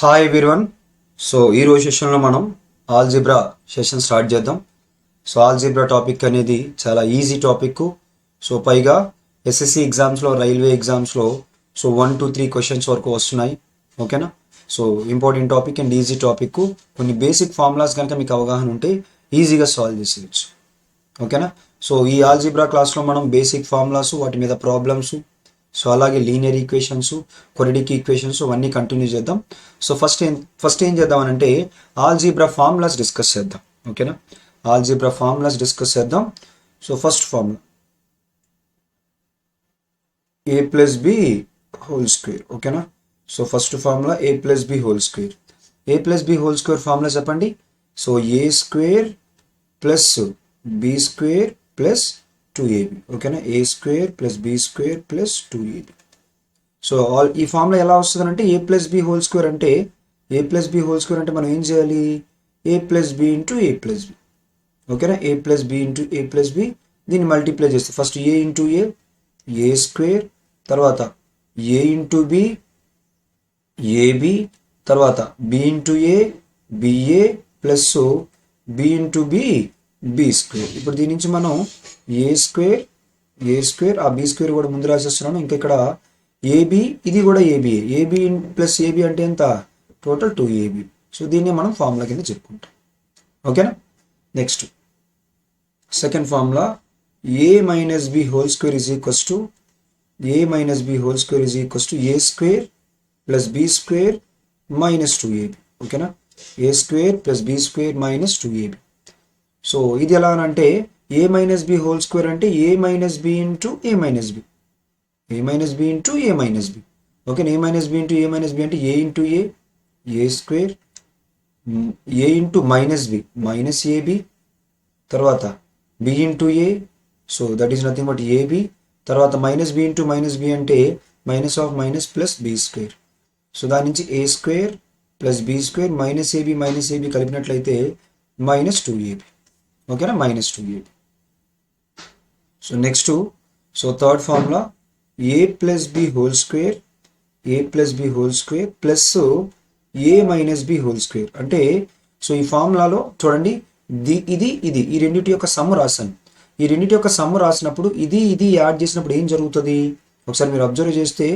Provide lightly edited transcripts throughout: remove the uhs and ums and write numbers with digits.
Hi everyone. So ఈరోజు సెషన్లో మనం ఆల్జిబ్రా సెషన్ స్టార్ట్ చేద్దాం. సో ఆల్జిబ్రా టాపిక్ అనేది చాలా ఈజీ టాపిక్. సో పైగా ఎస్ఎస్సి ఎగ్జామ్స్లో, రైల్వే ఎగ్జామ్స్లో 1 to 3 క్వశ్చన్స్ వరకు వస్తున్నాయి. ఓకేనా? So important topic and easy topic. కొన్ని బేసిక్ ఫార్ములాస్ కనుక మీకు అవగాహన ఉంటే ఈజీగా సాల్వ్ చేసేయచ్చు. ఓకేనా? సో ఈ ఆల్జిబ్రా క్లాస్లో మనం బేసిక్ ఫార్ములాస్, వాటి మీద ప్రాబ్లమ్స్, సో అలాగే లీనియర్ ఈక్వేషన్స్, క్వాడ్రాటిక్ ఈక్వేషన్స్ అన్నీ కంటిన్యూ చేద్దాం. సో ఫస్ట్ ఏం చేద్దాం అంటే ఆల్జిబ్రా ఫార్ములాస్ డిస్కస్ చేద్దాం. ఓకేనా? ఆల్జిబ్రా ఫార్ములాస్ డిస్కస్ చేద్దాం. So first formula a plus B whole square. ఓకేనా? So first formula a plus B whole square. a plus B whole square formula చెప్పండి. So a square plus B square plus 2ab. ఓకేనా? A square plus B square plus 2ab. So ఈ formula ఎలా వస్తుందంటే a plus B whole square అంటే మనం ఏం చేయాలి? A plus B into A plus b. ఓకేనా? A plus B into A plus b, దీన్ని మల్టిప్లై చేస్తే first a into a square, తర్వాత ఏ ఇంటూ బి ఏబి, తర్వాత b into a b a plus B into b b square. ఇప్పుడు దీని నుంచి మనం a square ఆ బి స్క్వేర్ కూడా ముందు రాసేస్తున్నాను. ఇంకా ఇక్కడ ఏబి, ఇది కూడా ఏబి ప్లస్ ఏబి అంటే ఎంత? Total 2ab. సో దీన్ని మనం ఫార్ములా కింద చెప్పుకుంటాం. ఓకేనా? Next second formula a minus B whole square is equals to A square plus B square minus 2ab. ఓకేనా? A square plus B square minus 2ab. So ఇది ఎలా అంటే a minus B whole square అంటే a minus B into A minus b, okay? A minus B into A minus B అంటే a into a square, a into minus b minus a b, తర్వాత b into A, so that is nothing but a b, తర్వాత minus B into minus B అంటే minus of minus plus B square. So దాని నుంచి a square plus B square minus a b కలిపినట్లయితే minus 2ab. ఓకేనా? Minus 2ab. So next third formula a plus B whole square plus A minus B whole square అంటే, so ఈ ఫార్ములాలో చూడండి, ఇది ఈ రెండింటి యొక్క సమ్ము రాశాను. ఈ రెండింటి యొక్క సమ్ము రాసినప్పుడు ఇది యాడ్ చేసినప్పుడు ఏం జరుగుతుంది? ఒకసారి మీరు అబ్జర్వ్ చేస్తే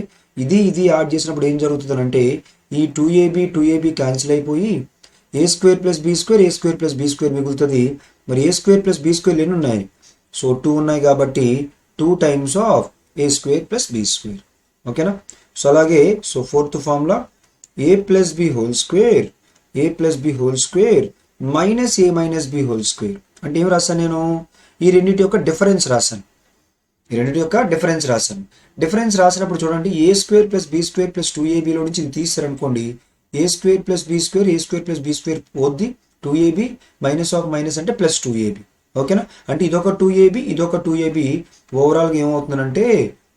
ఇది యాడ్ చేసినప్పుడు ఏం జరుగుతుంది అంటే ఈ 2ab క్యాన్సిల్ అయిపోయి a square plus B square మిగులుతుంది. మరి a square plus B square ఎన్ని ఉన్నాయి? సో 2 ఉన్నాయి కాబట్టి 2 times of A square plus B square. ఓకేనా? సో అలాగే fourth formula a plus B whole square minus A minus B whole square అంటే ఏం రాశాను నేను? ఈ రెండింటి యొక్క డిఫరెన్స్ రాశాను. డిఫరెన్స్ రాసినప్పుడు చూడండి, a square plus B square plus 2abలో నుంచి ఇది తీస్తారనుకోండి, a square plus B square పోద్ది, 2ab మైనస్ ఆఫ్ మైనస్ అంటే ప్లస్ 2ab. ఓకేనా? అంటే ఇదొక 2ab ఓవరాల్గా ఏమవుతుందంటే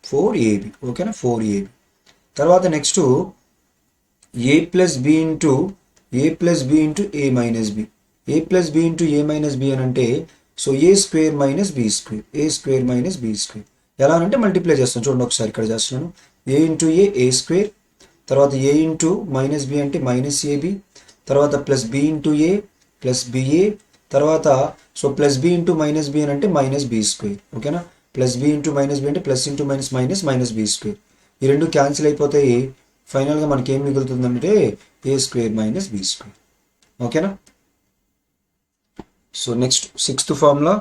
4ab. ఓకేనా? 4ab. తర్వాత నెక్స్ట్ ఏ ప్లస్ బి ఇంటూ ఏ మైనస్ బి అని అంటే so a square minus b square, ఎలా అంటే మల్టిప్లై చేస్తాను. చూడండి ఒకసారి ఇక్కడ చేస్తున్నాను. ఏ ఇంటూ ఏ స్క్వేర్, తర్వాత ఏ ఇంటూ మైనస్ బి అంటే మైనస్ ఏబి, తర్వాత ప్లస్ బి ఇంటూ ఏ ప్లస్ బిఏ, తర్వాత plus B into minus b అని అంటే మైనస్ బి స్క్వేర్. ఓకేనా? Plus B into minus B అంటే plus into minus b square. ఈ రెండు క్యాన్సిల్ అయిపోతాయి. ఫైనల్గా మనకి ఏం మిగులుతుందంటే a square minus b square. ఓకేనా? సో నెక్స్ట్ సిక్స్త్ ఫార్ములా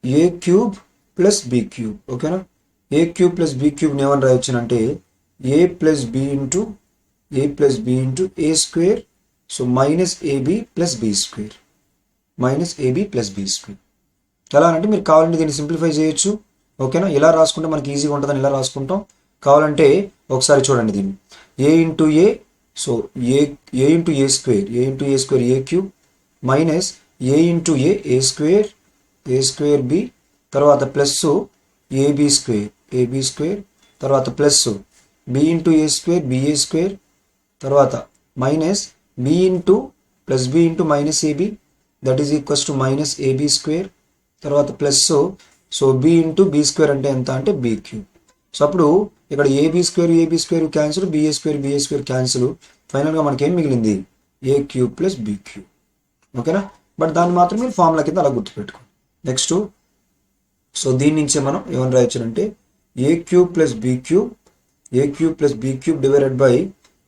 ఏ క్యూబ్ ప్లస్ బి క్యూబ్. ఓకేనా? ఏ క్యూబ్ ప్లస్ బి క్యూబ్ని ఏమని రాయొచ్చానంటే a plus B into a square minus a b plus B square. ఎలా అంటే మీరు కావాలంటే దీన్ని సింప్లిఫై చేయొచ్చు. ఓకేనా? ఇలా రాసుకుంటే మనకి ఈజీగా ఉంటుందని ఇలా రాసుకుంటాం. కావాలంటే ఒకసారి చూడండి దీన్ని a into A into a square a cube minus A into a square b, తర్వాత ప్లస్ ఏబి స్క్వేర్ తర్వాత plus B into a square b a square, తర్వాత minus B into plus B into minus a b that is equals to minus a b square, తర్వాత plus B into b square అంటే ఎంత అంటే b cube. So అప్పుడు ఇక్కడ a b square cancel, b a square cancel. ఫైనల్గా మనకి ఏం మిగిలింది? ఏ క్యూబ్ ప్లస్ బీ క్యూబ్. ఓకేనా? బట్ దాన్ని మాత్రం మీరు ఫార్ములా కింద అలా గుర్తుపెట్టుకోండి. నెక్స్ట్, సో దీని నుంచే మనం ఏమని రాయొచ్చునంటే ఏ cube plus be cube divided by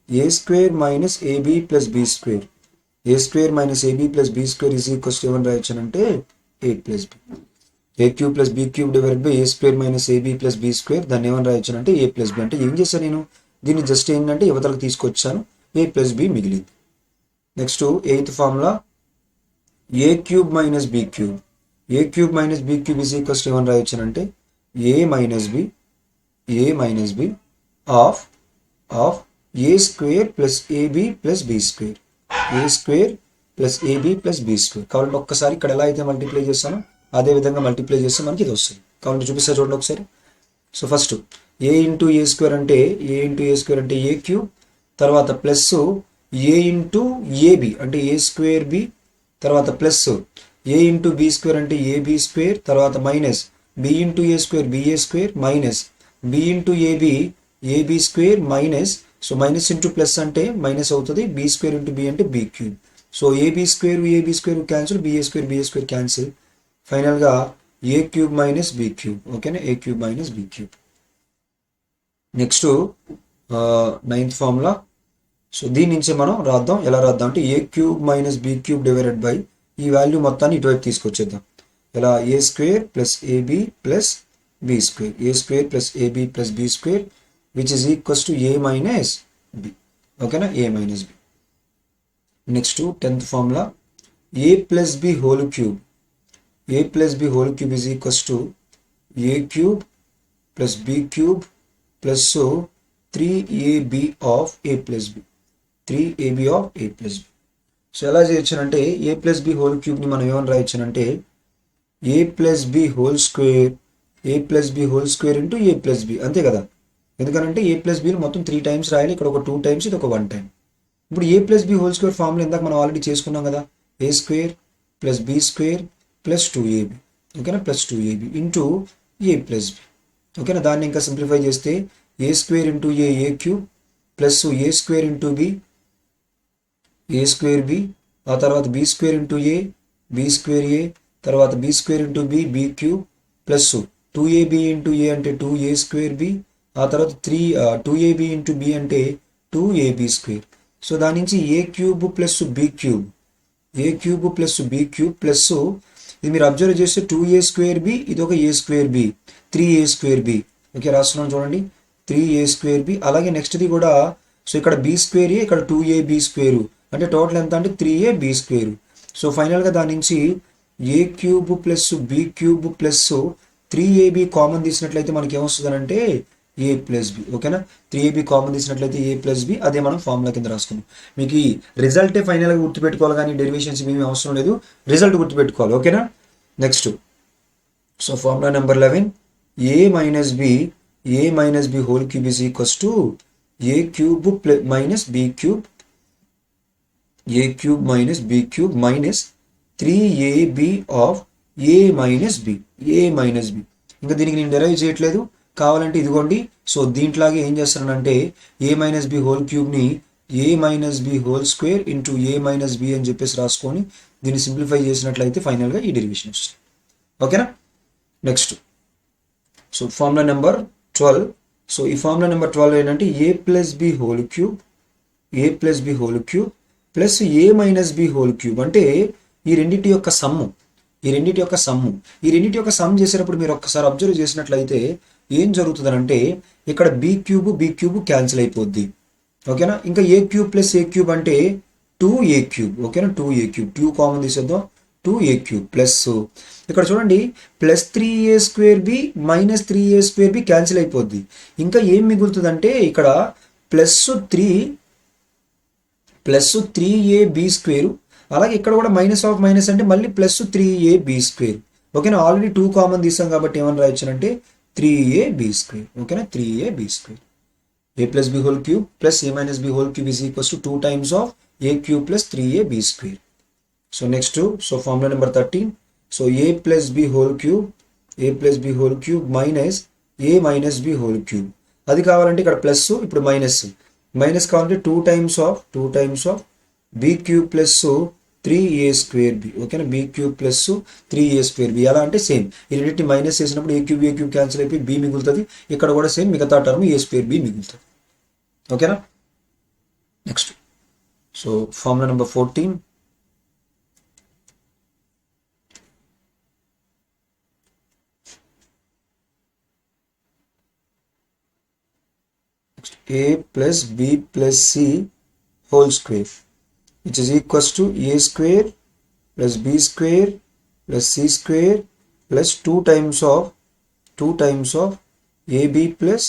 a square minus a b plus be square. A square minus a b plus be square is equals to ఏమని రాయొచ్చునంటే a plus b. A cube plus be cube divided by a square minus a b plus be square, దాన్ని ఏమని రాయొచ్చానంటే a plus B. అంటే ఏం చేశాను నేను? దీన్ని జస్ట్ ఏంటంటే యువతలకు తీసుకొచ్చాను, ఏ ప్లస్ బి మిగిలింది. Next, eighth formula A cube minus b cube. A cube minus b cube is equals to ఏమని రాయొచ్చానంటే a minus b of A square plus a b plus be square. A square plus a b plus be square. కాబట్టి ఒక్కసారి ఇక్కడ ఎలా అయితే multiply చేస్తానో అదే విధంగా మల్టిప్లై చేస్తే మనకి ఇది వస్తుంది. కాబట్టి చూపిస్తా చూడండి ఒకసారి. So first a into a square అంటే ఏ క్యూబ్, తర్వాత ప్లస్ ఏ ఇంటూ ఏబి అంటే ఏ స్క్వేర్ బి, తర్వాత plus a into b square అంటే ఏబి స్క్వేర్, తర్వాత minus B into a square b a square, minus B into a b square, minus, so minus into plus అంటే minus అవుతుంది, b square into b అంటే b cube. So a b square cancel, b a square cancel. ఫైనల్గా a cube minus b cube. ఓకేనా? A cube minus b cube. Next, ninth formula. So దీని నుంచి మనం రాద్దాం. ఎలా రాద్దాం అంటే a cube minus b cube divided by ఈ వాల్యూ మొత్తాన్ని ఇటువైపు తీసుకొచ్చేద్దాం. ఎలా? A square plus a b plus be square. A square plus a b plus be square which is equals to a minus b. ఓకేనా? A minus b. Next, 10th formula a plus B whole cube. A plus b whole cube is equals to a cube plus b cube plus 3ab of a plus b. 3ab of a plus b. So ఎలా చేయొచ్చానంటే a plus B whole క్యూబ్ని మనం ఏమని రాయొచ్చానంటే a plus B whole square into A plus b. అంతే కదా? ఎందుకనంటే ఏ plus బిని మొత్తం 3 టైమ్స్ రాయాలి. ఇక్కడ ఒక 2 టైమ్స్, ఇది ఒక 1 టైం. ఇప్పుడు a plus B whole square formula ఇందాక మనం ఆల్రెడీ చేసుకున్నాం కదా. A square plus B square plus 2ab. ఓకేనా? ప్లస్ 2ab ఇంటూ ఏ ప్లస్ బి. ఓకేనా? దాన్ని ఇంకా సింప్లిఫై చేస్తే a square into a cube plus a square into b a square b, ఆ తర్వాత B square into b square తర్వాత B square into b cube plus 2ab into a అంటే 2a square b, ఆ తర్వాత 2ab into b అంటే 2ab square. So దాని నుంచి ఏ cube plus B cube, ఏ cube plus B cube plus ఇది మీరు observe చేస్తే 2a స్క్వేర్ బి, ఇది ఒక a square b, 3a square b. Okay, రాస్తున్నాను చూడండి, 3a స్క్వేర్ బి. అలాగే నెక్స్ట్ది కూడా, సో ఇక్కడ బి స్క్వేర్ ఏ, ఇక్కడ 2ab స్క్వేరు, అంటే టోటల్ ఎంత అంటే 3ab స్క్వేరు. సో ఫైనల్గా దాని నుంచి ఏ cube plus B cube plus 3ab common తీసినట్లయితే మనకి ఏమొస్తుంది అంటే ఏ ప్లస్ బి. ఓకేనా? 3ab కామన్ తీసినట్లయితే ఏ ప్లస్ బి. అదే మనం ఫార్ములా కింద రాసుకున్నాం. మీకు ఈ రిజల్టే ఫైనల్గా గుర్తుపెట్టుకోవాలి, కానీ డెరివేషన్స్ ఏమీ అవసరం లేదు, రిజల్ట్ గుర్తుపెట్టుకోవాలి. ఓకేనా? Next, so formula number 11 A minus B whole cube is equals to A cube minus B cube, A cube minus B cube minus 3ab of A minus B. ఇంకా దీనికి నేను డెరైవ్ చేయట్లేదు, కావాలంటే ఇదిగోండి. సో దీంట్లాగే ఏం చేస్తానంటే ఏ మైనస్ బి హోల్ క్యూబ్ని a minus B whole square into A minus b అని చెప్పేసి రాసుకొని దీన్ని సింప్లిఫై చేసినట్లయితే ఫైనల్గా ఈ డెరివేషన్ వస్తుంది. ఓకేనా? Next, so formula number 12. సో ఈ ఫార్ములా నెంబర్ 12 ఏంటంటే a plus B whole cube plus A minus B whole cube. అంటే ఈ రెండింటి యొక్క సమ్ము, ఈ రెండింటి యొక్క సమ్ చేసేటప్పుడు మీరు ఒక్కసారి అబ్జర్వ్ చేసినట్లయితే ఏం జరుగుతుందనంటే ఇక్కడ బి క్యూబ్ క్యాన్సిల్ అయిపోద్ది. ఓకేనా? ఇంకా ఏ క్యూబ్ ప్లస్ ఏ క్యూబ్ అంటే 2a క్యూబ్. ఓకేనా? 2a క్యూబ్, 2 కామన్ తీసేద్దాం, 2a క్యూబ్ ప్లస్ ఇక్కడ చూడండి plus 3a square B minus 3a square B cancel అయిపోద్ది. ఇంకా ఏం మిగులుతుందంటే ఇక్కడ ప్లస్ 3ab స్క్వేర్, అలాగే ఇక్కడ కూడా మైనస్ ఆఫ్ మైనస్ అంటే మళ్ళీ ప్లస్ 3ab స్క్వేర్. ఓకేనా? ఆల్రెడీ 2 కామన్ తీసాం కాబట్టి ఏమని రాయొచ్చానంటే 3ab స్క్వేర్. ఓకేనా? 3ab square. A plus B whole cube plus A minus B whole cube is equals to 2 times of A cube plus 3ab square. So next, so formula number 13. So A plus B whole cube minus A minus B whole cube. అది కావాలంటే ఇక్కడ plus ఇప్పుడు minus కావాలంటే two times of be cube plus 3a² b. ఓకేనా, b cube plus 3a² b. ఎలా అంటే same ఈ రెండింటిని మైనస్ చేసినప్పుడు ఏ క్యూబ్ క్యాన్సిల్ అయిపోయి బి మిగులుతుంది. ఇక్కడ కూడా సేమ్ మిగతా టర్మ్ a² బి మిగులుతుంది. ఓకేనా. Next so formula number 14. a plus b plus c whole square which is equals to a² plus b² plus c² plus 2 times of ab plus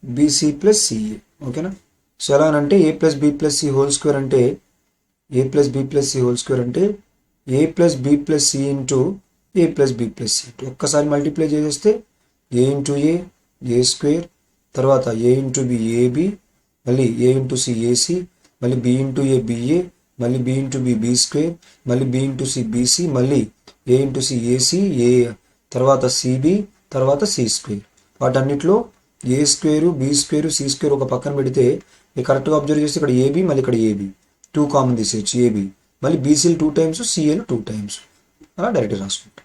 bc plus ca. ఓకేనా. So ఎలా అంటే a plus b plus c whole square అంటే a plus b plus c whole square అంటే a plus b plus c into a plus b plus c. ఒక్కసారి multiply చేసేస్తే a into a square, తర్వాత a into b AB, మళ్ళీ a into C ఏసి, మళ్ళీ b into a BA, మళ్ళీ b into B బి², మళ్ళీ b into C BC, మళ్ళీ a into C ఏసి ఏ, తర్వాత CB, తర్వాత c². వాటన్నిటిలో a² b² c² ఒక పక్కన పెడితే మీరు కరెక్ట్గా అబ్జర్వ్ చేస్తే ఇక్కడ ఏబి, మళ్ళీ ఇక్కడ ఏబి 2 కామన్ తీసేయచ్చు ఏబి, మళ్ళీ బీసీలు 2 టైమ్స్, సిఏలు 2 టైమ్స్, అలా డైరెక్ట్ రాసుకుంటాం.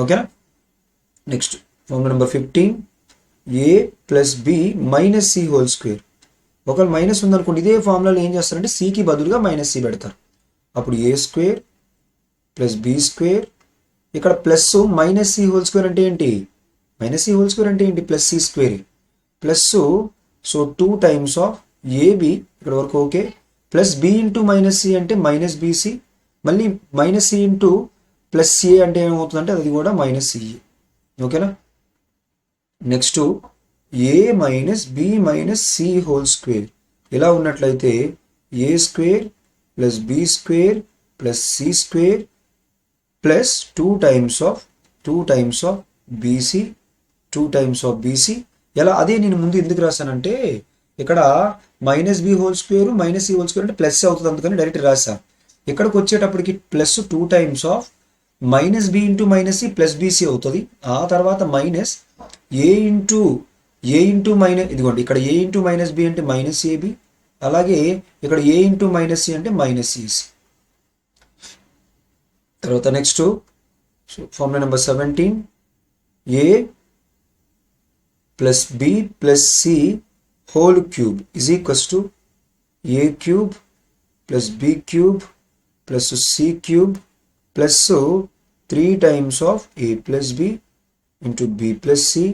ఓకేనా. Next formula number 15. a plus B minus C whole square. ఒకవేళ మైనస్ ఉందనుకోండి ఇదే ఫార్ములాలో ఏం చేస్తారంటే సికి బదులుగా మైనస్ సి పెడతారు. అప్పుడు a² ప్లస్ b², ఇక్కడ plus minus C whole square అంటే ఏంటి, మైనస్ సి హోల్ స్క్వేర్ అంటే ఏంటి, plus c² plus so 2 times of a b ఇక్కడ వరకు okay, plus B into minus C అంటే మైనస్ బీసీ, మళ్ళీ minus c into plus c a అంటే ఏమవుతుందంటే అది కూడా మైనస్ సిఏ. ఓకేనా. Next a minus b minus C whole square ఇలా ఉన్నట్లయితే a² plus b² plus c² plus 2 times of b c, 2 times of BC. ఎలా అదే నేను ముందు ఎందుకు రాశానంటే ఇక్కడ minus B whole square minus C whole square అంటే ప్లస్ అవుతుంది, అందుకని డైరెక్ట్ రాశా. ఇక్కడికి వచ్చేటప్పటికి plus 2 times of minus B into minus C plus BC అవుతుంది. ఆ తర్వాత మైనస్ ఏ ఇంటూ మైనస్, ఇదిగోండి ఇక్కడ ఏ ఇంటూ మైనస్ బి అంటే మైనస్ ఏబి, అలాగే ఇక్కడ ఏ ఇంటూ మైనస్ సి అంటే మైనస్ సిసి. తర్వాత next formula number 17. A plus B plus C whole cube is equals to a³ plus b³ plus c³ plus 3 times of a plus B into B plus C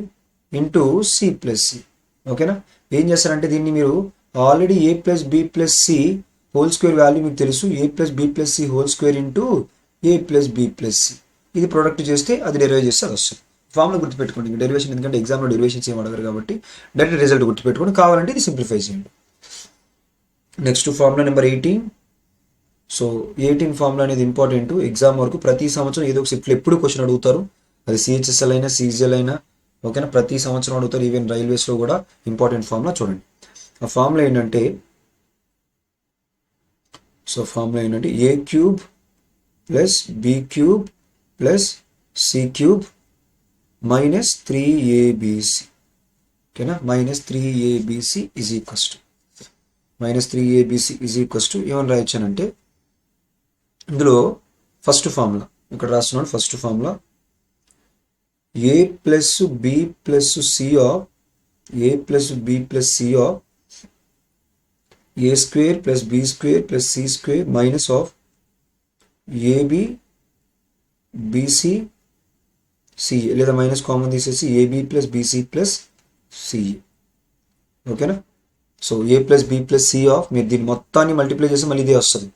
into C plus C. ఓకేనా. ఏం చేస్తారంటే దీన్ని మీరు already a plus B plus C whole square value మీకు తెలుసు, a plus B plus C whole square into a plus B plus C. ఇది product చేస్తే అది డెరివేట్ చేస్తే అది వస్తుంది. ఫార్ములా గుర్తుపెట్టుకోండి, డెరివేషన్ ఎందుకంటే ఎగ్జామ్లో డెరివేషన్స్ ఏం అడగారు కాబట్టి డైరెక్ట్ రిజల్ట్ గుర్తుపెట్టుకోండి, కావాలంటే ఇది సింప్లిఫై చేయండి. Next formula number 18. So 18 formula అనేది ఇంపార్టెంట్ ఎగ్జామ్ వరకు. ప్రతి సంవత్సరం ఏదో ఒక షిఫ్ట్లో ఎప్పుడు క్వశ్చన్ అడుగుతారు, అది సిహెచ్ఎస్ఎల్ అయినా సిజిఎల్ అయినా. ఓకేనా, ప్రతి సంవత్సరం అడుగుతారు, ఈవెన్ రైల్వేస్లో కూడా ఇంపార్టెంట్ ఫార్ములా చూడండి. ఆ ఫార్ములా ఏంటంటే a³ plus b³ plus c³ minus 3abc. ఓకేనా, minus 3abc is equals to ఏమని రాయొచ్చానంటే ఇందులో ఫస్ట్ ఫార్ములా ఇక్కడ రాస్తున్నాడు. First formula a plus B plus C of a plus B plus C of a² plus b² plus c² minus of AB BC CA, లేదా minus common తీసేసి AB plus BC plus CA. ఓకేనా. So a plus B plus C of, మీరు దీన్ని మొత్తాన్ని multiply చేసి మళ్ళీ ఇదే వస్తుంది,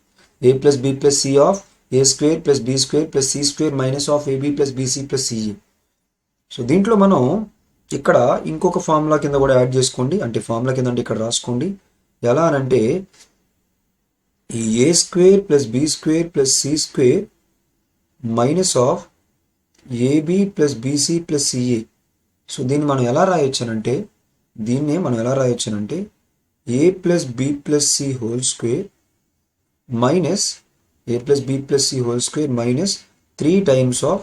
a plus B plus C of a² plus b² plus c² minus of AB plus BC plus CA. So దీంట్లో మనం ఇక్కడ ఇంకొక ఫార్ములా కింద కూడా యాడ్ చేసుకోండి, అంటే ఫార్ములా కింద అంటే ఇక్కడ రాసుకోండి. ఎలా అనంటే ఈ a² plus b² plus c² minus of AB plus BC plus CA. So దీన్ని మనం ఎలా రాయొచ్చానంటే a plus B plus C whole square minus a plus B plus C whole square minus 3 times of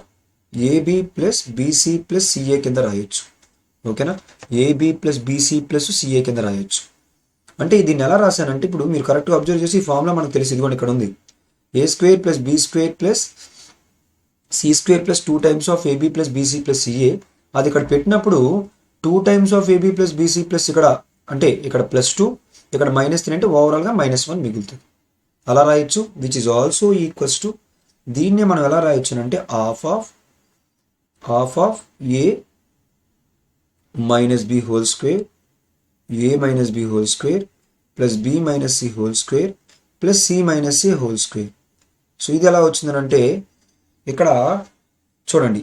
AB plus BC plus CA కింద రాయొచ్చు. ఓకేనా, AB plus BC plus CA కింద రాయొచ్చు. అంటే దీన్ని ఎలా రాశానంటే ఇప్పుడు మీరు కరెక్ట్గా అబ్జర్వ్ చేసి ఈ ఫార్ములా మనకు తెలిసి ఇదిగోండి ఇక్కడ ఉంది, A square plus B square plus C square plus 2 times of AB plus BC plus CA. అది ఇక్కడ పెట్టినప్పుడు 2 times of AB plus BC plus ఇక్కడ అంటే ఇక్కడ +2 ఇక్కడ -3 అంటే ఓవరాల్గా -1 మిగులుతుంది. అలా రాయొచ్చు, which is also equals to దీన్నే మనం ఎలా రాయొచ్చు అంటే half of A minus B whole square, A minus B whole square plus B minus C whole square plus C minus C whole square. So ఇది ఎలా వచ్చిందనంటే ఇక్కడ చూడండి,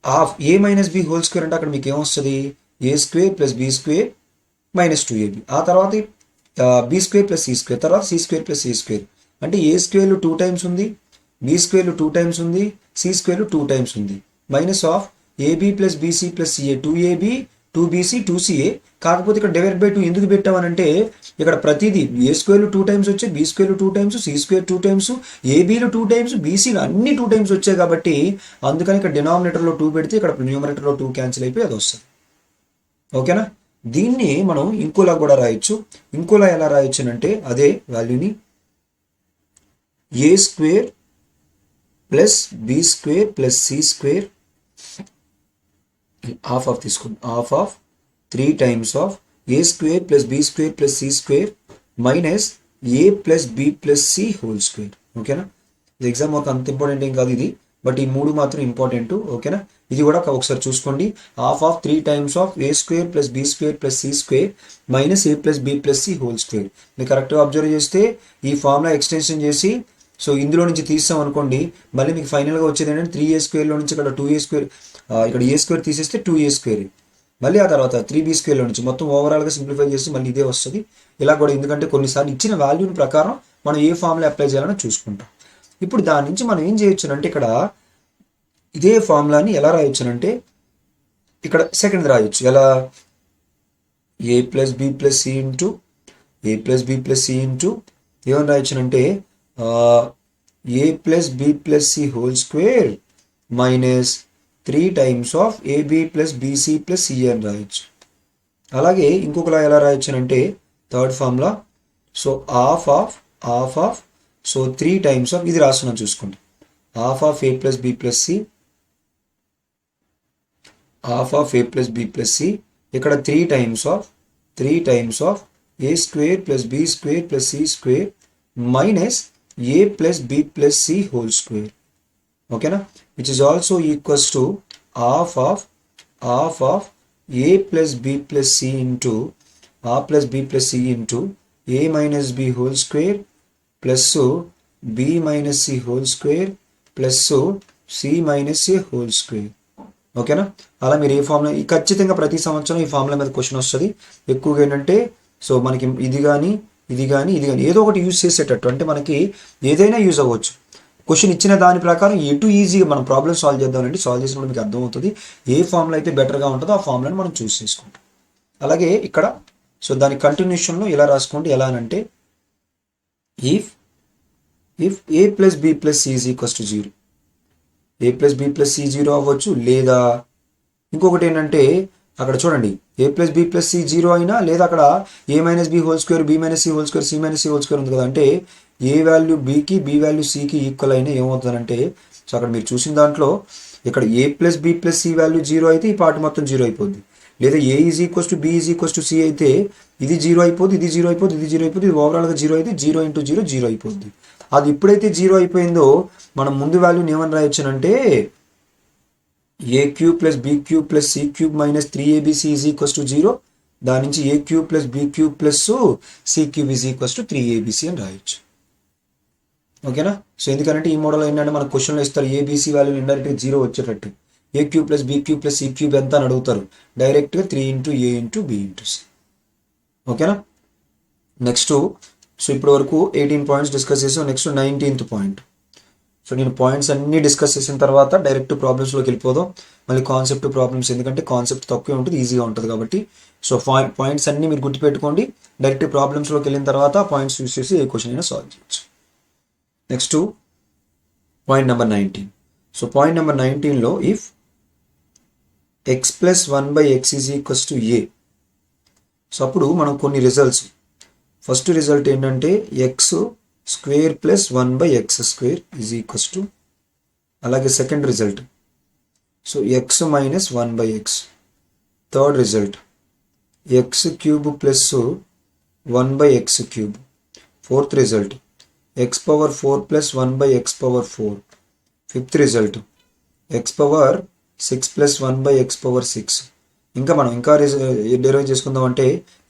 half A minus B whole square అంటే అక్కడ మీకు ఏమొస్తుంది, A square plus B square -2ab, ఆ తర్వాత B square plus C square, తర్వాత C square plus C square. అంటే ఏ స్క్వేర్లు 2 టైమ్స్ ఉంది, బి స్క్వేర్లు 2 టైమ్స్ ఉంది, సి స్క్వేర్లు 2 టైమ్స్ ఉంది, minus of AB plus BC plus CA 2ab 2bc 2ca. కాకపోతే ఇక్కడ డివైడ్ బై 2 ఎందుకు పెట్టామనంటే ఇక్కడ ప్రతిదీ ఏ స్క్వేర్లు 2 టైమ్స్ వచ్చాయి, బి స్క్వేర్లు 2 టైమ్స్, సి స్క్వేర్ 2 టైమ్స్, ఏబీలు 2 టైమ్స్, బీసీలు అన్ని 2 టైమ్స్ వచ్చాయి కాబట్టి అందుకని ఇక్కడ డినామినేటర్లో 2 పెడితే ఇక్కడ న్యూమరేటర్లో 2 క్యాన్సిల్ అయిపోయి అది వస్తుంది. ఓకేనా, దీన్ని మనం ఇంకోలా కూడా రాయొచ్చు. ఇంకోలా ఎలా రాయొచ్చు అంటే అదే వాల్యూని A square plus B square plus C square half of తీసుకోండి, half of 3 times of A square plus B square plus C square minus A plus B plus C whole square. ఓకేనా, ఇది ఎగ్జామ్ ఒక అంత important ఏం కాదు ఇది, but ఈ 3 మాత్రం ఇంపార్టెంట్. ఓకేనా, ఇది కూడా ఒకసారి చూసుకోండి, half of 3 times of A square plus B square plus C square minus A plus B plus C whole square. మీరు కరెక్ట్గా అబ్జర్వ్ చేస్తే ఈ ఫార్ములా ఎక్స్టెన్షన్ చేసి సో ఇందులో నుంచి తీస్తాం అనుకోండి, మళ్ళీ మీకు ఫైనల్గా వచ్చేది ఏంటంటే 3a స్క్వేర్లో నుంచి ఇక్కడ 2a స్క్వేర్, ఇక్కడ ఏ స్క్వేర్ తీసేస్తే 2a స్క్వేర్, మళ్ళీ ఆ తర్వాత 3b స్క్వేర్లో నుంచి మొత్తం ఓవరాల్గా సింప్లిఫై చేసి మళ్ళీ ఇదే వస్తుంది. ఇలా కూడా ఎందుకంటే కొన్నిసార్లు ఇచ్చిన వాల్యూని ప్రకారం మనం ఏ ఫార్ములా అప్లై చేయాలని చూసుకుంటాం. ఇప్పుడు దాని నుంచి మనం ఏం చేయొచ్చు అంటే ఇక్కడ ఇదే ఫార్ములాని ఎలా రాయొచ్చు అంటే ఇక్కడ సెకండ్ రాయొచ్చు, ఎలా A plus B plus C into A plus B plus C into ఏమని రాయొచ్చు అంటే ఏ plus B plus C whole square minus 3 times of AB plus BC plus C అని రాయొచ్చు. అలాగే ఇంకొకలా ఎలా రాయొచ్చు అంటే third formula, so half of so 3 times of ఇది రాస్తున్నాను చూసుకోండి, half of A plus B plus C, half of A plus B plus C, ఇక్కడ 3 times of A square plus B square plus C square minus A plus B plus C whole square. ఓకేనా, which is also equals to half of A plus B plus C into A plus B plus C into A minus B whole square plus B minus C whole square plus C minus C whole square. ఓకేనా, అలా మీరు ఏ formula ఖచ్చితంగా ప్రతి సంవత్సరం ఈ formula మీద question వస్తుంది. ఎక్కువగా ఏంటంటే సో మనకి ఇది కానీ ఏదో ఒకటి యూజ్ చేసేటట్టు, అంటే మనకి ఏదైనా యూజ్ అవ్వచ్చు. క్వశ్చన్ ఇచ్చిన దాని ప్రకారం ఎటు ఈజీగా మనం ప్రాబ్లమ్ సాల్వ్ చేద్దామంటే సాల్వ్ చేసినప్పుడు మీకు అర్థమవుతుంది ఏ ఫార్ములా అయితే బెటర్గా ఉంటుందో ఆ ఫార్ములాని మనం చూస్ చేసుకుంటాం. అలాగే ఇక్కడ సో దాని కంటిన్యూషన్లో ఇలా రాసుకోండి, ఎలా అంటే if A plus B plus C is equals to 0, A plus B plus C 0 అవ్వచ్చు, లేదా ఇంకొకటి ఏంటంటే అక్కడ చూడండి A plus B plus C 0 అయినా, లేదా అక్కడ A minus B whole square B minus C whole square C minus C whole square ఉంది కదా, అంటే ఏ వాల్యూ బీకి బి వాల్యూ సికి ఈక్వల్ అయినా ఏమవుతుందంటే సో అక్కడ మీరు చూసిన దాంట్లో ఇక్కడ A plus B plus C value 0 అయితే ఈ పార్ట్ మొత్తం 0 అయిపోద్ది, లేదా A is equals to B is equals to C అయితే ఇది 0 అయిపోద్ది, ఇది 0 అయిపోద్ది, ఇది 0 అయిపోద్ది, ఇది ఓవరాల్గా 0 అయితే 0 ఇంటూ 0 0 అయిపోద్ది. అది ఎప్పుడైతే 0 అయిపోయిందో మనం ముందు వాల్యూని ఏమని రాయొచ్చునంటే ఏ cube plus B cube plus C cube minus 3abc is equals to 0, దాని నుంచి ఏ cube plus B cube plus C cube is equals to 3abc అని రాయొచ్చు. ఓకేనా, సో ఎందుకంటే ఈ మోడల్ ఏంటంటే మన క్వశ్చన్లో ఇస్తారు ఏబీసీ వాల్యూ ఇండైరెక్ట్గా 0 వచ్చేటట్టు, A cube plus B cube plus C cube ఎంత అని అడుగుతారు, డైరెక్ట్గా 3 ఇంటూ ఏ ఇంటూ బి ఇంటూ సి. ఓకేనా, నెక్స్ట్ సో ఇప్పటి వరకు 18 పాయింట్స్ డిస్కస్ చేసాం. Next 19th point. సో నేను పాయింట్స్ అన్నీ డిస్కస్ చేసిన తర్వాత డైరెక్ట్ ప్రాబ్లమ్స్లోకి వెళ్ళిపోదాం. మళ్ళీ కాన్సెప్ట్ ప్రాబ్లమ్స్ ఎందుకంటే కాన్సెప్ట్ తక్కువే ఉంటుంది, ఈజీగా ఉంటుంది కాబట్టి సో పాయింట్స్ అన్నీ మీరు గుర్తుపెట్టుకోండి. డైరెక్ట్ ప్రాబ్లమ్స్లోకి వెళ్ళిన తర్వాత పాయింట్స్ యూస్ చేసి ఏ క్వశ్చన్ అయినా సాల్వ్ చేయొచ్చు. Next point number 19. So point number 19లో if X plus 1/x is equals to A. So అప్పుడు మనం కొన్ని రిజల్ట్స్, ఫస్ట్ రిజల్ట్ ఏంటంటే X square plus 1/x² is equals to, అలాగే second result so X minus 1/x. Third result X cube plus 1/x³. Fourth result X power 4 plus 1/x⁴. Fifth result X power 6 plus 1/x⁴. ఇంకా మనం derive చేసుకుందాం అంటే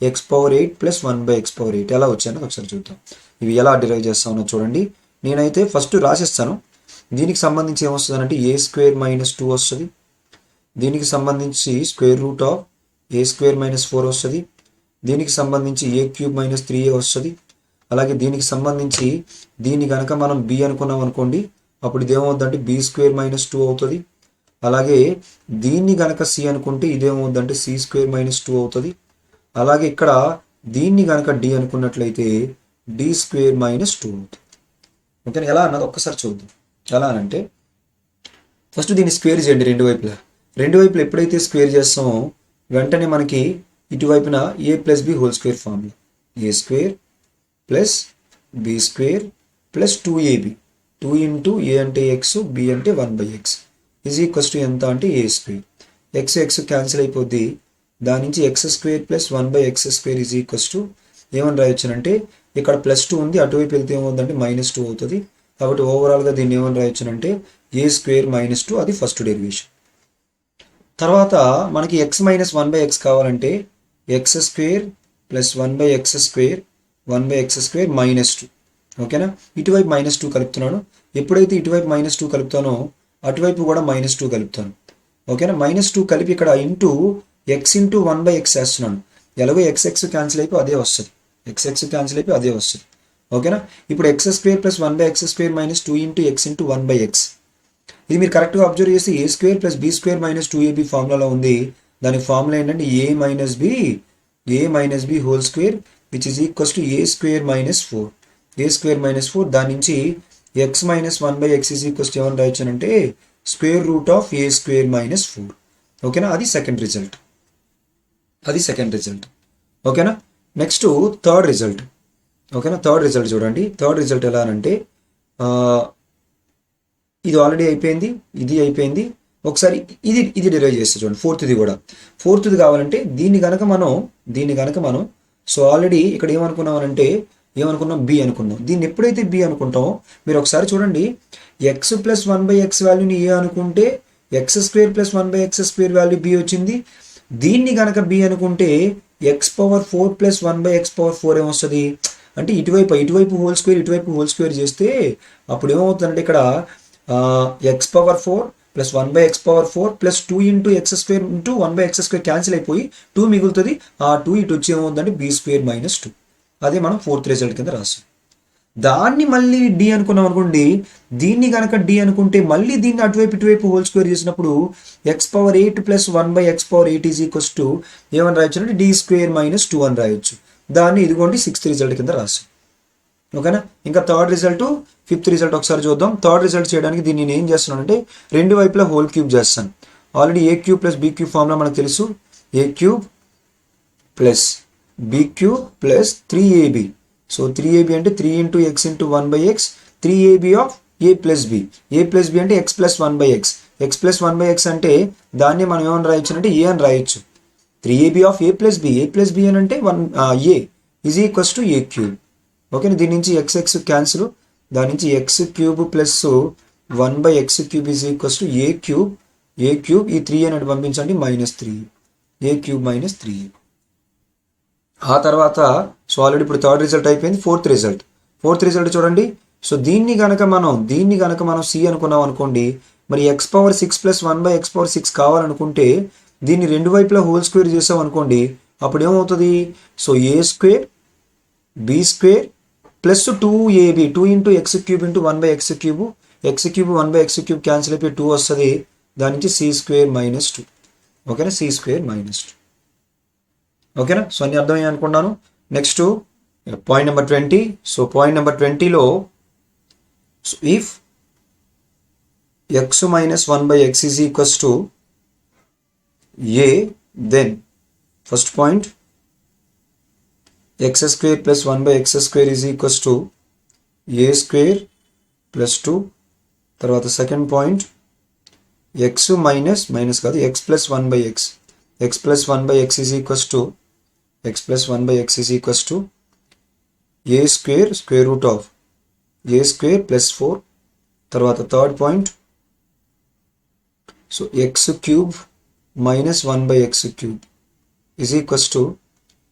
X power 8 plus 1/x⁴. ఎలా వచ్చానో ఒకసారి చూద్దాం. ఇవి ఎలా డెరైవ్ చేస్తామో చూడండి. నేనైతే ఫస్ట్ రాసేస్తాను. దీనికి సంబంధించి ఏమొస్తుందంటే a² - 2 వస్తుంది. దీనికి సంబంధించి స్క్వేర్ రూట్ ఆఫ్ a² - 4 వస్తుంది. దీనికి సంబంధించి a³ - 3a వస్తుంది. అలాగే దీనికి సంబంధించి దీన్ని కనుక మనం b అనుకున్నాం అనుకోండి, అప్పుడు ఇదేమవుద్దంటే b² - 2 అవుతుంది. అలాగే దీన్ని కనుక c అనుకుంటే ఇదేమవుద్దంటే c² - 2 అవుతుంది. అలాగే ఇక్కడ దీన్ని కనుక d అనుకున్నట్లయితే d² - 2 అవుతుంది. ఓకే, ఎలా అన్నది ఒక్కసారి చూద్దాం. ఎలా అనంటే ఫస్ట్ దీన్ని స్క్వేర్ చేయండి రెండు వైపులా. ఎప్పుడైతే స్క్వేర్ చేస్తామో వెంటనే మనకి ఇటువైపున a+b² formula. a² plus b² plus 2ab. 2 into a అంటే x, b అంటే 1/x ఈజ్ ఈక్వల్స్ టు ఎంత అంటే a². x క్యాన్సిల్ అయిపోద్ది. దాని నుంచి x² plus 1/x² is equals to ఏమని రాయొచ్చునంటే ఇక్కడ +2 ఉంది, అటువైపు వెళ్తే ఏమవుతుందంటే -2 అవుతుంది. కాబట్టి ఓవరాల్గా దీన్ని ఏమని రాయొచ్చునంటే a² - 2, అది ఫస్ట్ డెరివేషన్. తర్వాత మనకి x మైనస్ 1/x కావాలంటే x² ప్లస్ 1/x² 1/x² -2. ఓకేనా, ఇటువైపు -2 కలుపుతున్నాను. ఎప్పుడైతే ఇటువైపు -2 కలుపుతానో అటువైపు కూడా -2 కలుపుతాను. ఓకేనా, -2 కలిపి ఇక్కడ ఇంటూ x ఇంటూ 1/x వేస్తున్నాను. ఎలాగో x క్యాన్సిల్ అయిపోయి అదే వస్తుంది. క్యాన్సిల్ అయిపోయి అదే వస్తుంది. ఓకేనా, ఇప్పుడు x² plus 1/x² - 2 into x into 1/x. ఇది మీరు కరెక్ట్గా అబ్జర్వ్ చేసి a² ప్లస్ b² - 2ab ఫార్ములాలో ఉంది. దాని ఫార్ములా ఏంటంటే a - b whole square which is equals to a² - 4. a² - 4 దాని నుంచి x minus 1/x is equals to ఏమని రాయొచ్చానంటే స్క్వేర్ రూట్ ఆఫ్ a² - 4. ఓకేనా, అది సెకండ్ రిజల్ట్. ఓకేనా, నెక్స్ట్ థర్డ్ రిజల్ట్. ఓకేనా, థర్డ్ రిజల్ట్ చూడండి. థర్డ్ రిజల్ట్ ఎలా అంటే ఇది ఆల్రెడీ అయిపోయింది, ఇది అయిపోయింది. ఒకసారి ఇది డిరైవ్ చేస్తే చూడండి. ఫోర్త్ది కావాలంటే దీన్ని కనుక మనం సో ఆల్రెడీ ఇక్కడ ఏమనుకున్నాం b అనుకున్నాం. దీన్ని ఎప్పుడైతే b అనుకుంటామో మీరు ఒకసారి చూడండి, x ప్లస్ 1/x వాల్యూని a అనుకుంటే x² plus 1/x² value b వచ్చింది. దీన్ని కనుక b అనుకుంటే x పవర్ 4 ప్లస్ 1/x⁴ ఏమొస్తుంది అంటే ఇటువైపు హోల్ స్క్వేర్ చేస్తే అప్పుడు ఏమవుతుందంటే ఇక్కడ x power 4 plus 1/x⁴ plus 2 into x² into 1/x² cancel అయిపోయి 2 మిగులుతుంది. ఆ 2 ఇటు వచ్చి ఏమవుతుందంటే b² - 2. అదే మనం ఫోర్త్ రిజల్ట్ కింద రాస్తాం. దాన్ని మళ్ళీ d అనుకున్నాం అనుకోండి, దీన్ని కనుక d అనుకుంటే మళ్ళీ దీన్ని ఇటువైపు హోల్ స్క్వేర్ చేసినప్పుడు x power 8 plus 1/x⁴ is equals to ఏమని రాయొచ్చు అంటే d² - 2 అని రాయొచ్చు. దాన్ని ఇదిగోండి సిక్స్త్ రిజల్ట్ కింద రాస్తాం. ఓకేనా, ఇంకా థర్డ్ రిజల్ట్, ఫిఫ్త్ రిజల్ట్ ఒకసారి చూద్దాం. థర్డ్ రిజల్ట్ చేయడానికి దీన్ని నేను ఏం చేస్తున్నానంటే రెండు వైపులా హోల్ క్యూబ్ చేస్తాను. Already a³ plus b³ formula మనకు తెలుసు. a³ plus b³ plus 3ab. So 3ab అంటే 3 into x into 1/x, 3ab of a plus b. a plus b అంటే x plus 1/x. x plus 1/x అంటే దాన్ని మనం ఏమని రాయొచ్చు అంటే a అని రాయొచ్చు. 3ab of a plus b అని అంటే a is equals to a³. Okay, దీని నుంచి x క్యాన్సిల్. దాని నుంచి x³ plus 1/x³ is equals to a³ ఈ 3 అనేది పంపించండి -3 a³ - 3. ఆ తర్వాత సో ఆల్రెడీ ఇప్పుడు థర్డ్ రిజల్ట్ అయిపోయింది. ఫోర్త్ రిజల్ట్ చూడండి. సో దీన్ని కనుక మనం c అనుకున్నాం అనుకోండి, మరి x పవర్ 6 ప్లస్ 1/x⁴ కావాలనుకుంటే దీన్ని రెండు వైపులా హోల్ స్క్వేర్ చేసాం అనుకోండి, అప్పుడు ఏమవుతుంది so a² b² plus 2ab 2 into x³ into 1/x³. x³ 1/x³ cancel అయిపోయి 2 వస్తుంది. దాని నుంచి c² - 2. ఓకేనా, c² - 2. ఓకేనా, సో అన్ని అర్థమయ్యాయి అనుకున్నాను. Next point number 20. So point number 20లో if x - 1/x is equals to a, then first point x square plus 1 by x square is equals to a square plus 2. తర్వాత second point x minus కాదు x plus 1 by x, x plus 1 by x is equals to x plus 1 by x is equals to a square square root of a square plus 4. తర్వాత third point so x cube minus 1 by x cube is equals to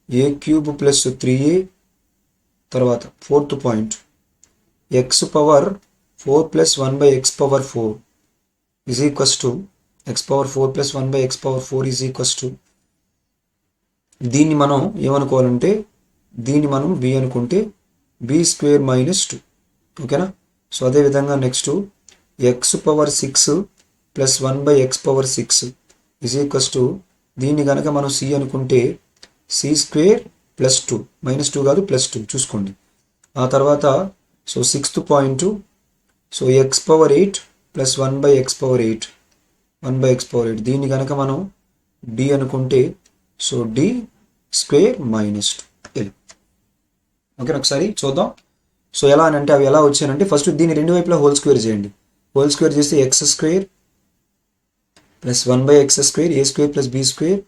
a cube plus 3a. తర్వాత fourth point x power 4 plus 1 by x power 4 is equals to x power 4 plus 1 by x power 4 is equals to, దీన్ని మనం ఏమనుకోవాలంటే దీన్ని మనం b అనుకుంటే b square minus 2. ఓకేనా. So అదేవిధంగా next x power 6 plus 1 by x power 6 is equals to, దీన్ని కనుక మనం c అనుకుంటే c స్క్వేర్ ప్లస్ 2, మైనస్ 2 కాదు ప్లస్ 2 చూసుకోండి. ఆ తర్వాత so sixth point so x power 8 plus 1 by x power 8, 1 by x power 8, దీన్ని కనుక మనం d అనుకుంటే సో d స్క్వేర్ మైనస్ 2 ఇలా. ఓకేనా. ఒకసారి చూద్దాం. సో ఎలా అని అంటే అవి ఎలా వచ్చాయంటే ఫస్ట్ దీన్ని రెండు వైపులా హోల్ స్క్వేర్ చేయండి. హోల్ స్క్వేర్ చేస్తే X square plus 1 by X square A square plus B square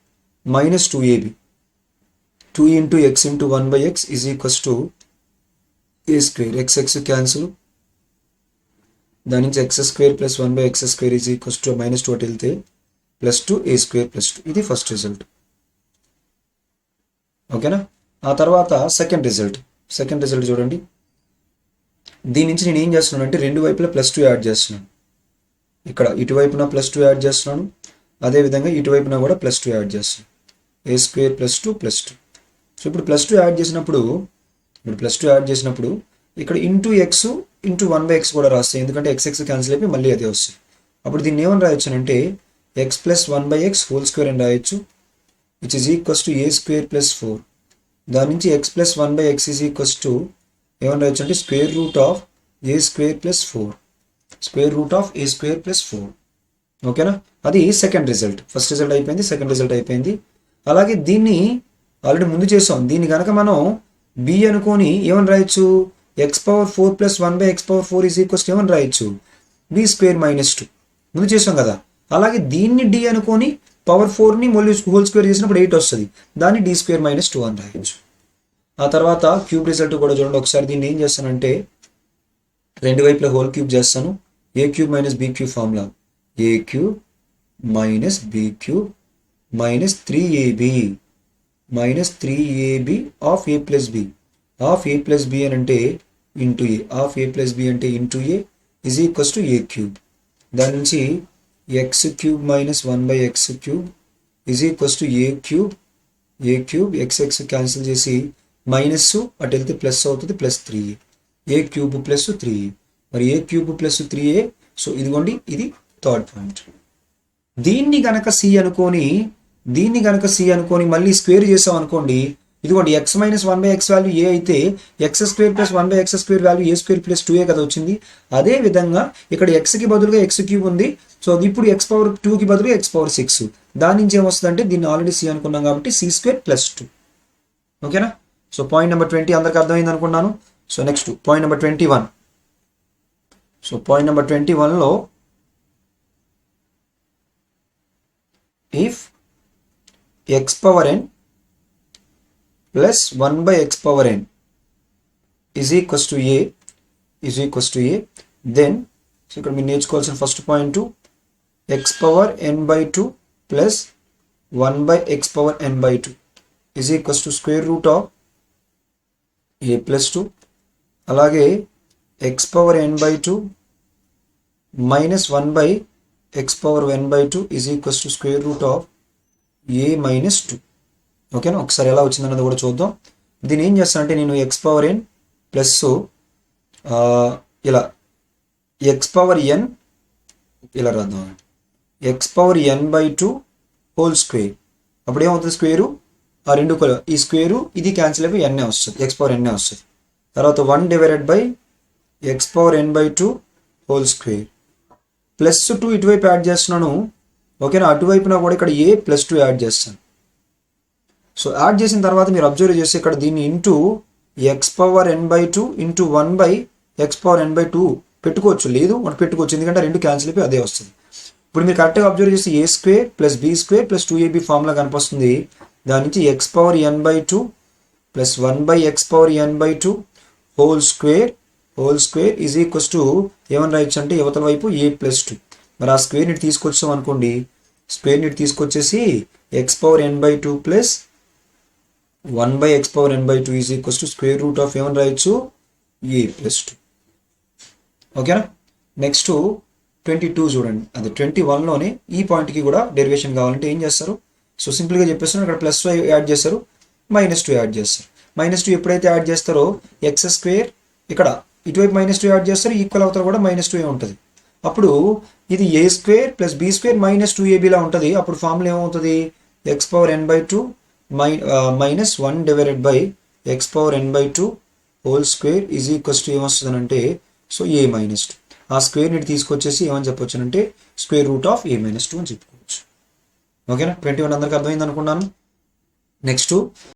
minus 2ab, 2 into X into 1 by X is equals to A square, X X cancel, దాని నుంచి X square plus 1 by X square is equals to minus 2 వెళ్తే plus 2 ఏ square plus 2. ఇది first result. ఓకేనా. ఆ తర్వాత second result చూడండి. దీని నుంచి నేను ఏం చేస్తున్నాను అంటే రెండు వైపులా ప్లస్ 2 యాడ్ చేస్తున్నాను. ఇక్కడ ఇటువైపున ప్లస్ 2 యాడ్ చేస్తున్నాను, అదేవిధంగా ఇటువైపున కూడా ప్లస్ 2 యాడ్ చేస్తున్నాను. ఏ స్క్వేర్ ప్లస్ 2 ప్లస్ 2. సో ఇప్పుడు ప్లస్ 2 యాడ్ చేసినప్పుడు ఇక్కడ into X into 1 by X కూడా రాస్తాయి, ఎందుకంటే ఎక్స్ ఎక్స్ క్యాన్సిల్ అయిపోయి మళ్ళీ అదే వస్తుంది. అప్పుడు దీన్ని ఏమని రాయొచ్చు అంటే X plus 1 by X whole square అని రాయొచ్చు, which is equals to A square plus 4. దాని నుంచి X plus 1 by X is equals to ఏమని రాయొచ్చు అంటే square root of A square plus 4, square root of A square plus 4. ఓకేనా. అది second result. First result అయిపోయింది, సెకండ్ రిజల్ట్ అయిపోయింది. అలాగే దీన్ని ఆల్రెడీ ముందు చేసాం. దీన్ని కనుక మనం బి అనుకొని ఏమని రాయొచ్చు, X power 4 plus 1 by X power 4 is equals to ఏమని రాయొచ్చు బి స్క్వేర్ మైనస్ 2. ముందు చేసాం కదా. అలాగే దీన్ని డి అనుకొని పవర్ 4ని హోల్ స్క్వేర్ చేసినప్పుడు 8 వస్తుంది, దాన్ని డి స్క్వేర్ మైనస్ 2 అని రాయొచ్చు. ఆ తర్వాత క్యూబ్ రిజల్ట్ కూడా చూడండి ఒకసారి. దీన్ని ఏం చేస్తానంటే రెండు వైపులా హోల్ క్యూబ్ చేస్తాను. A cube minus B cube formula, A cube minus B cube minus 3ab of A plus B, of A plus B అని అంటే into A, of A plus B అంటే into A is equals to A cube. దాని నుంచి X cube minus 1 by X cube is equals to A cube X X cancel చేసి minus అటు వెళ్తే plus అవుతుంది, plus 3a, ఏ cube plus 3a. మరి ఏ cube plus 3a. So ఇదిగోండి ఇది third point. దీన్ని కనుక సి అనుకొని మళ్ళీ స్క్వేర్ చేసాం అనుకోండి, ఇదిగోండి X minus 1 by X value A అయితే X square plus 1 by X square value A square plus 2a కదా వచ్చింది. అదే విధంగా ఇక్కడ ఎక్స్కి బదులుగా ఎక్స్ క్యూబ్ ఉంది. సో ఇప్పుడు ఎక్స్ పవర్ 2కి బదులుగా ఎక్స్ పవర్ 6. దాని నుంచి ఏమొస్తుంది అంటే దీన్ని ఆల్రెడీ సి అనుకున్నాం కాబట్టి సి స్క్వేర్ ప్లస్ 2. ఓకేనా. సో పాయింట్ నెంబర్ 20 అందరికి అర్థమైంది అనుకున్నాను. So next point number 21. So point number 21లో if X power n plus 1 by X power n is equals to A, then so ఇక్కడ మీరు నేర్చుకోవాల్సిన first point X power n by 2 plus 1 by X power n by 2 is equals to square root of A plus 2. అలాగే X power n by 2 minus 1 by X power n by 2 is equals to square root of A minus 2. ఓకేనా. ఒకసారి ఎలా వచ్చిందన్నది కూడా చూద్దాం. దీన్ని ఏం చేస్తానంటే నేను ఎక్స్ పవర్ n ప్లస్ ఇలా ఎక్స్ పవర్ n ఇలా రాద్దాం, X power n by 2 whole square. అప్పుడు ఏమవుతుంది స్క్వేరు ఆ రెండు ఈ స్క్వేరు ఇది క్యాన్సిల్ అయిపోయి n వస్తుంది, ఎక్స్ పవర్ n వస్తుంది. తర్వాత 1 divided by X power n by 2 whole square plus 2 ఇటువైపు యాడ్ చేస్తున్నాను, ఓకేనా. అటువైపున కూడా ఇక్కడ ఏ ప్లస్ 2 యాడ్ చేస్తాను. సో యాడ్ చేసిన తర్వాత మీరు అబ్జర్వ్ చేసి ఇక్కడ దీన్ని into X power N by 2 into 1 by X power N by 2 పెట్టుకోవచ్చు, లేదు మనం పెట్టుకోవచ్చు, ఎందుకంటే రెండు క్యాన్సిల్ అయిపోయి అదే వస్తుంది. ఇప్పుడు మీరు కరెక్ట్గా అబ్జర్వ్ చేసి A square plus be square plus 2ab formula కనిపిస్తుంది. దాని నుంచి X power N by 2 plus 1 by X power N by 2 whole square is equals to ఏమని రాయొచ్చు అంటే యువతల వైపు ఏ ప్లస్ 2. మరి ఆ స్క్వేర్ నీటి తీసుకొచ్చాం అనుకోండి, స్క్వేర్ నీటి తీసుకొచ్చేసి X power N by 2 plus 1 by X power N by 2 is equals to square root of ఏమని రాయొచ్చు ఏ ప్లస్ 2. ఓకేనా. నెక్స్ట్ 22 చూడండి, అదే 21లోనే ఈ పాయింట్కి కూడా డెరివేషన్ కావాలంటే ఏం చేస్తారు? సో సింపుల్గా చెప్పేస్తున్నారు, ఇక్కడ ప్లస్ 5 యాడ్ చేస్తారు, -2 యాడ్ చేస్తారు. -2 ఎప్పుడైతే యాడ్ చేస్తారో ఎక్స్ స్క్వేర్, ఇక్కడ ఇటువైపు -2 యాడ్ చేస్తారు, ఈక్వల్ అవుతారు కూడా -2 ఉంటుంది. అప్పుడు ఇది A square plus be square -2ab ఉంటుంది. అప్పుడు ఫార్ములా ఏమవుతుంది? X power N by 2 minus 1 divided by X power N by 2 whole square is equals to ఏమొస్తుంది అంటే సో ఏ -2. ఆ స్క్వేర్ ని తీసుకొచ్చేసి ఏమని చెప్పొచ్చు అంటే స్క్వేర్ రూట్ ఆఫ్ ఏ -2 అని చెప్పుకోవచ్చు. ఓకేనా. 21 అందరికి అర్థమైంది అనుకున్నాను. నెక్స్ట్